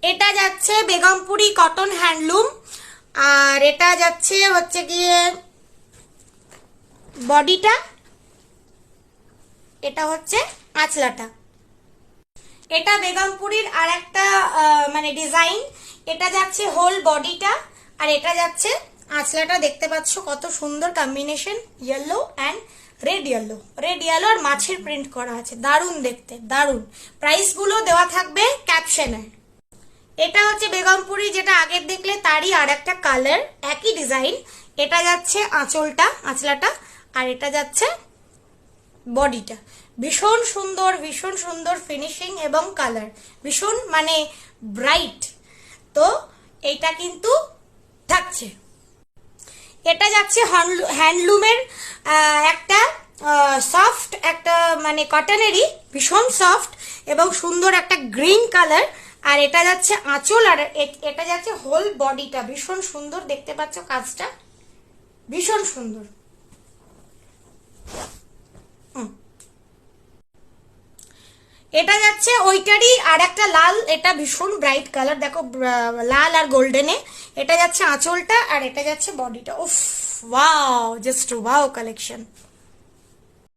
এটা যাচ্ছে Begumpuri cotton handloom, আর এটা যাচ্ছে হচ্ছে গিয়ে বডিটা, এটা হচ্ছে আঁচলাটা। এটা বেগমপুরির আর একটা মানে ডিজাইন। এটা যাচ্ছে হোল বডিটা, আর এটা যাচ্ছে আঁচলাটা। দেখতে পাচ্ছ কত সুন্দর combination, yellow and red yellow, red yellow আর মাছের প্রিন্ট করা আছে, দারুণ দেখতে, দারুণ। প্রাইস গুলো দেওয়া থাকবে ক্যাপশনে। এটা হচ্ছে বেগমপুরি, যেটা আগের দেখলে তারই আর একটা কালার, একই ডিজাইন। এটা যাচ্ছে আঁচলটা, আঁচলাটা, আর এটা যাচ্ছে বডিটা। ভীষণ সুন্দর, ভীষণ সুন্দর ফিনিশিং এবং কালার, ভীষণ মানে ব্রাইট। তো এইটা কিন্তু থাকছে। এটা যাচ্ছে হ্যান্ডলুমের একটা সফট, একটা মানে কটনেরই, ভীষণ সফট এবং সুন্দর একটা গ্রিন কালার। আর এটা যাচ্ছে আঁচল, আর এটা যাচ্ছে হোল বডিটা। ভীষণ সুন্দর, দেখতে পাচ্ছ কাজটা ভীষণ সুন্দর। এটা যাচ্ছে ওইটারই আর একটা লাল, এটা ভীষণ ব্রাইট কালার, দেখো লাল আর গোল্ডেনে। এটা যাচ্ছে আঁচলটা, আর এটা যাচ্ছে বডিটা। উফ, ওয়াও, জাস্ট ওয়াও কালেকশন।